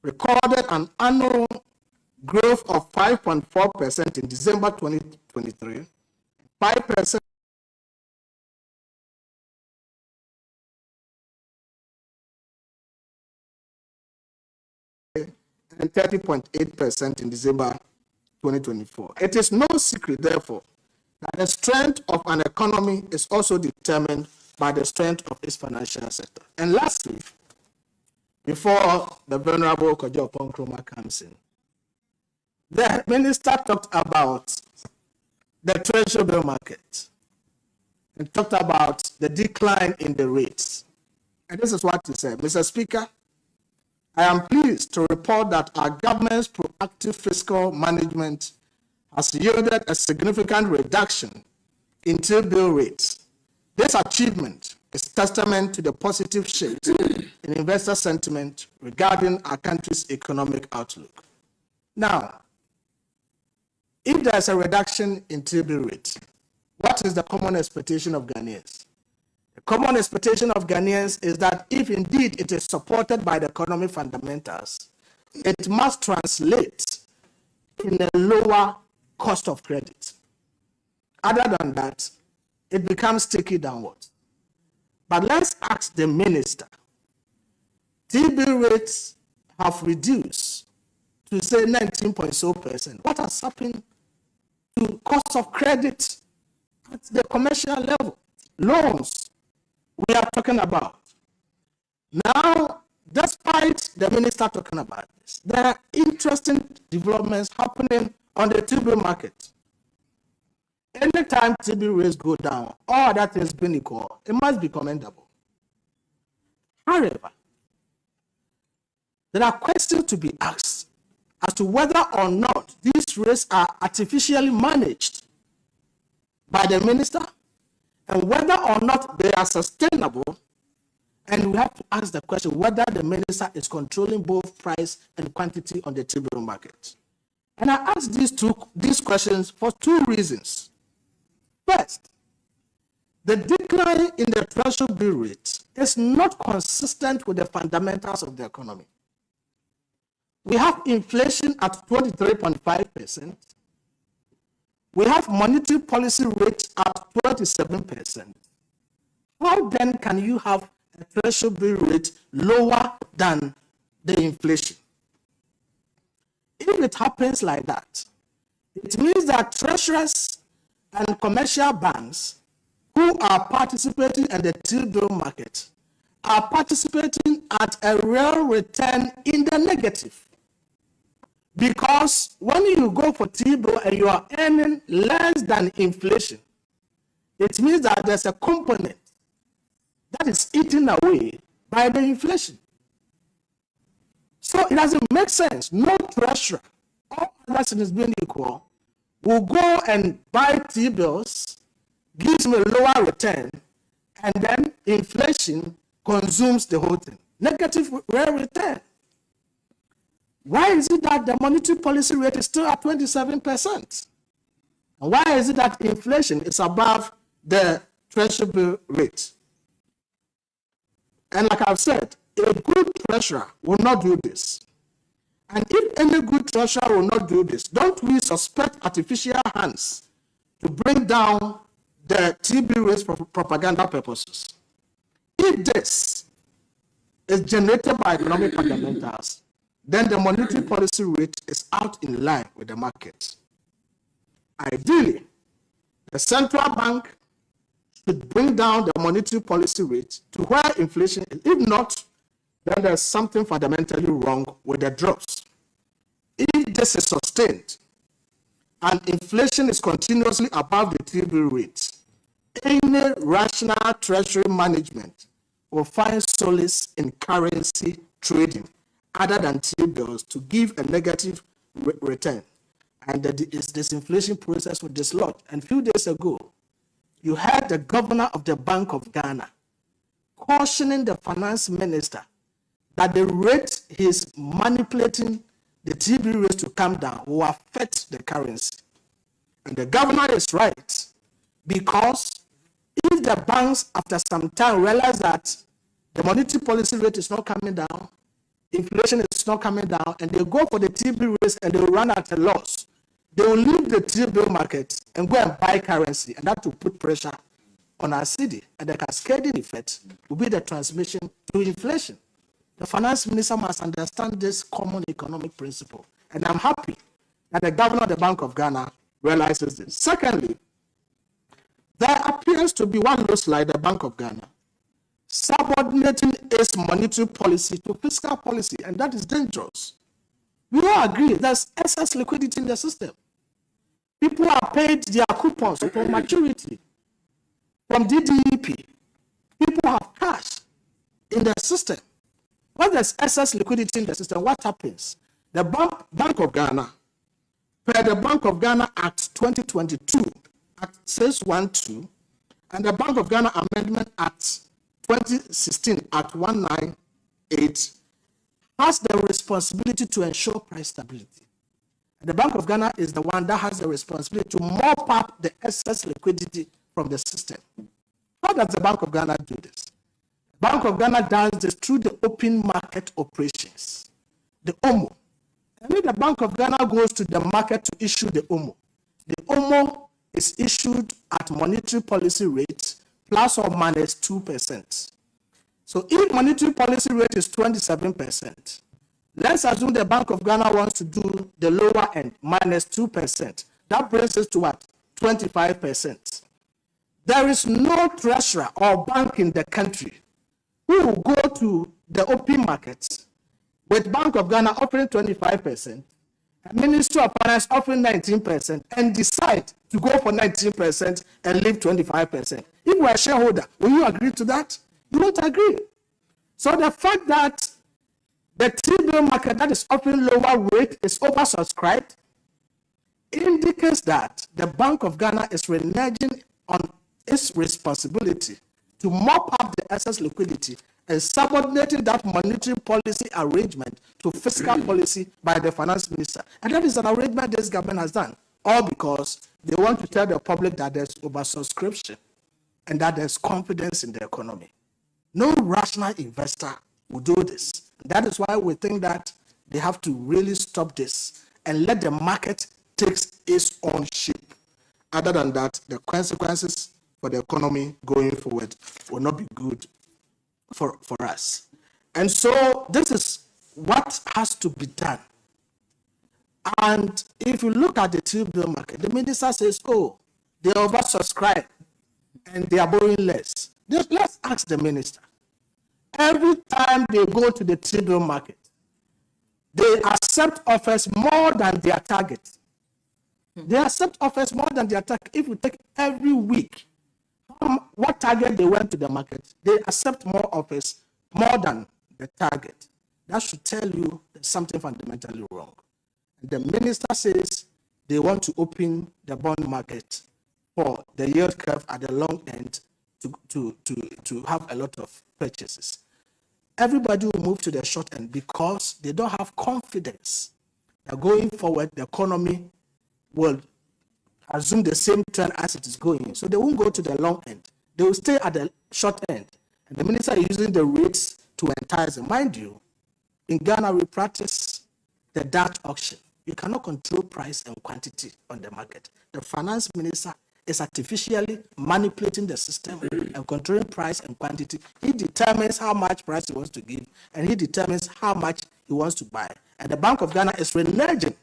recorded an annual growth of 5.4% in December 2023, 5% and 30.8% in December 2024. It is no secret, therefore, that the strength of an economy is also determined by the strength of its financial sector. And lastly, before the Venerable Kojo Ponkroma comes in, the minister talked about the treasury bill market and talked about the decline in the rates. And this is what he said: Mr. Speaker, I am pleased to report that our government's proactive fiscal management has yielded a significant reduction in T-bill rates. This achievement is testament to the positive shift in investor sentiment regarding our country's economic outlook. Now, if there is a reduction in T-bill rate, what is the common expectation of Ghanaians? The common expectation of Ghanaians is that if indeed it is supported by the economic fundamentals, it must translate in a lower cost of credit. Other than that, it becomes sticky downwards. But let's ask the minister. T-bill rates have reduced to say 19.0%. What has happened to cost of credit at the commercial level? Loans we are talking about. Now, despite the minister talking about this, there are interesting developments happening on the T-bill market. Anytime T-bill rates go down, all that things being equal, it must be commendable. However, there are questions to be asked as to whether or not these rates are artificially managed by the minister and whether or not they are sustainable. And we have to ask the question whether the minister is controlling both price and quantity on the T-bill market. And I ask these questions for two reasons. First, the decline in the treasury bill rate is not consistent with the fundamentals of the economy. We have inflation at 23.5%. We have monetary policy rate at 27%. How then can you have a treasury bill rate lower than the inflation? If it happens like that, it means that treasurers and commercial banks who are participating in the T-bill market are participating at a real return in the negative. Because when you go for T-bill and you are earning less than inflation, it means that there's a component that is eaten away by the inflation. So it doesn't make sense. No treasurer, all other things being equal, will go and buy T-bills, gives me a lower return, and then inflation consumes the whole thing. Negative real return. Why is it that the monetary policy rate is still at 27%? And why is it that inflation is above the treasury bill rate? And like I've said, a good treasurer will not do this. And if any good treasurer will not do this, don't we suspect artificial hands to bring down the T-bill rates for propaganda purposes? If this is generated by economic fundamentals, then the monetary policy rate is out in line with the market. Ideally, the central bank should bring down the monetary policy rate to where inflation is. If not, then there's something fundamentally wrong with the drops. If this is sustained and inflation is continuously above the T-bill rate, any rational treasury management will find solace in currency trading other than T-bills to give a negative return. And the disinflation process will dislodge. And a few days ago, you heard the governor of the Bank of Ghana cautioning the finance minister that the rate he's manipulating the T-bill rates to come down will affect the currency. And the governor is right, because if the banks after some time realize that the monetary policy rate is not coming down, inflation is not coming down, and they go for the T-bill race and they will run at a loss, they will leave the T-bill market and go and buy currency, and that will put pressure on our city, and the cascading effect will be the transmission to inflation. The finance minister must understand this common economic principle, and I'm happy that the governor of the Bank of Ghana realizes this. Secondly, there appears to be one looks like the Bank of Ghana subordinating its monetary policy to fiscal policy, and that is dangerous. We all agree there's excess liquidity in the system. People are paid their coupons for maturity from DDEP. People have cash in the system. When there's excess liquidity in the system, what happens? The Bank of Ghana, per the Bank of Ghana Act 2022, Act 612, and the Bank of Ghana Amendment Act 2016, Act 198, has the responsibility to ensure price stability. And the Bank of Ghana is the one that has the responsibility to mop up the excess liquidity from the system. How does the Bank of Ghana do this? The Bank of Ghana does this through the open market operations, the OMO. And when the Bank of Ghana goes to the market to issue the OMO is issued at monetary policy rate plus or minus 2%. So if monetary policy rate is 27%, let's assume the Bank of Ghana wants to do the lower end, minus 2%. That brings us to what? 25%. There is no treasurer or bank in the country who will go to the open markets with Bank of Ghana offering 25%, Ministry of Finance offering 19%, and decide to go for 19% and leave 25%. If we're a shareholder, will you agree to that? You won't agree. So the fact that the T-bill market that is offering lower rate is oversubscribed indicates that the Bank of Ghana is reneging on its responsibility to mop up the excess liquidity and subordinating that monetary policy arrangement to fiscal policy by the finance minister. And that is an arrangement this government has done, all because they want to tell the public that there's oversubscription and that there's confidence in the economy. No rational investor will do this. That is why we think that they have to really stop this and let the market take its own shape. Other than that, the consequences for the economy going forward will not be good for us. And so this is what has to be done. And if you look at the T-bill market, the minister says, oh, they oversubscribe and they are borrowing less. Let's ask the minister. Every time they go to the T-bill market, they accept offers more than their target. They accept offers more than their target. If you take every week, what target they went to the market, they accept more offers more than the target. That should tell you there's something fundamentally wrong. The minister says they want to open the bond market for the yield curve at the long end to have a lot of purchases. Everybody will move to the short end because they don't have confidence that going forward the economy will assume the same trend as it is going. So they won't go to the long end. They will stay at the short end. And the minister is using the rates to entice them. Mind you, in Ghana, we practice the Dutch auction. You cannot control price and quantity on the market. The finance minister is artificially manipulating the system and controlling price and quantity. He determines how much price he wants to give, and he determines how much he wants to buy. And the Bank of Ghana is reneging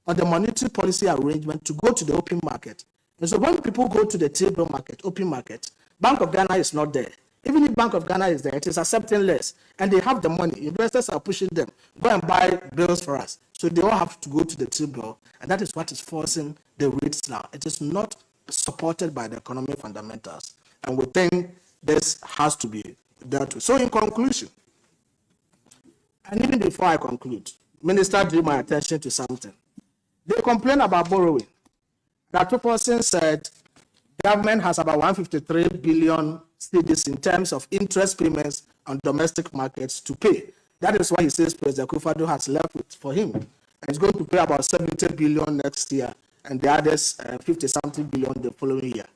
on the monetary policy arrangement to go to the open market. And so when people go to the T-bill market, open market, Bank of Ghana is not there. Even if Bank of Ghana is there, it is accepting less. And they have the money. Investors are pushing them. Go and buy bills for us. So they all have to go to the T-bill. And that is what is forcing the rates now. It is not supported by the economic fundamentals. And we think this has to be dealt with. So in conclusion, and even before I conclude, Minister drew my attention to something. They complain about borrowing. That person said government has about 153 billion cedis in terms of interest payments on domestic markets to pay. That is why he says President Akufo-Addo has left with for him. And he's going to pay about 70 billion next year and the others 50-something billion the following year.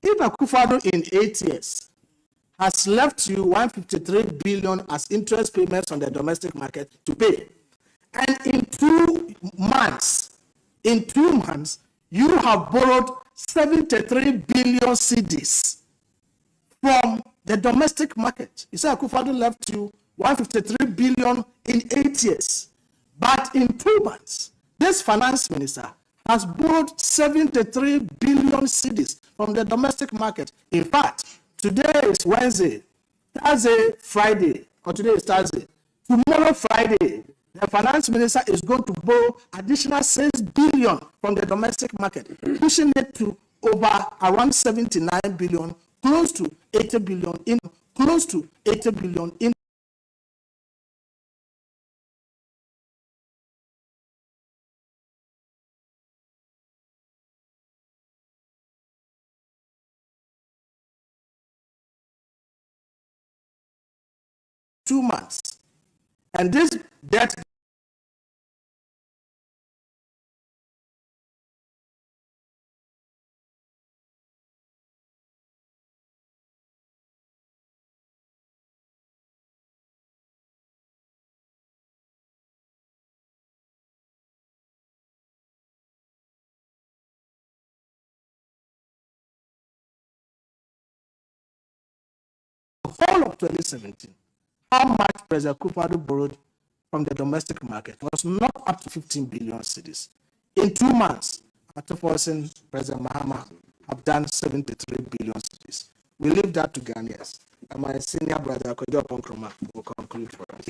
If Akufo-Addo in 8 years has left you 153 billion as interest payments on the domestic market to pay. And in 2 months, you have borrowed 73 billion cedis from the domestic market. You say Akufo-Addo left you 153 billion in 8 years. But in 2 months, this finance minister has borrowed 73 billion cedis from the domestic market. In fact, today is Wednesday, Thursday, Friday, or today is Thursday. Tomorrow, Friday, the finance minister is going to borrow additional 6 billion from the domestic market, pushing it to over around 79 billion, close to 80 billion in 2 months. And this debt whole of 2017, how much President Akufo-Addo borrowed from the domestic market was not up to 15 billion cedis. In 2 months, Atofo-se, President Mahama have done 73 billion cedis. We leave that to Ghanaians. And my senior brother, Kojo Ponkroma, will conclude for us.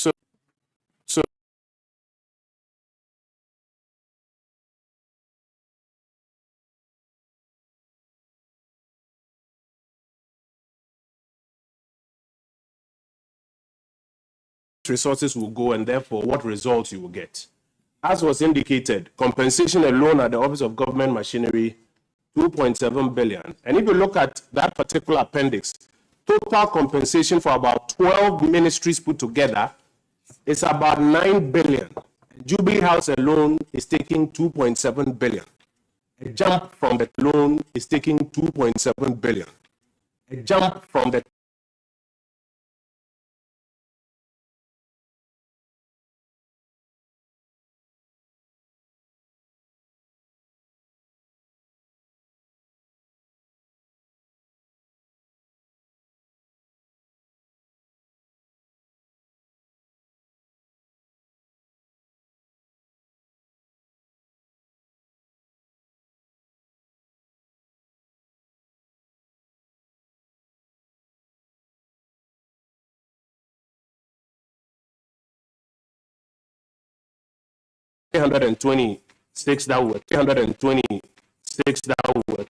So resources will go and therefore what results you will get. As was indicated, compensation alone at the Office of Government Machinery, 2.7 billion. And if you look at that particular appendix, total compensation for about 12 ministries put together is about 9 billion. Jubilee House alone is taking 2.7 billion. A jump from the loan is taking 2.7 billion. A jump from the $326 that were $326 that were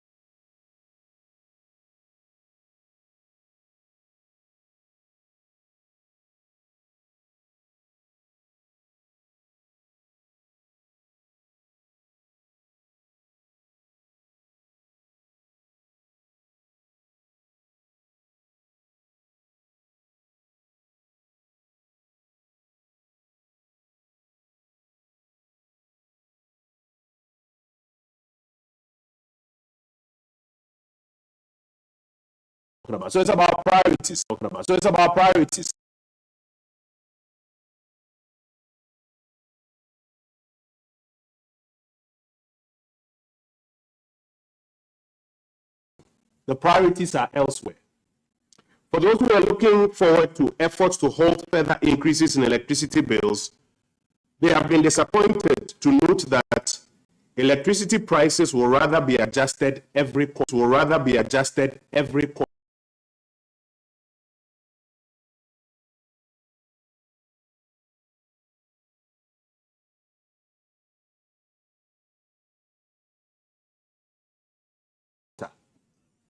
talking about. So it's about priorities talking about. So it's about priorities. The priorities are elsewhere. For those who are looking forward to efforts to halt further increases in electricity bills, they have been disappointed to note that electricity prices will rather be adjusted every quarter.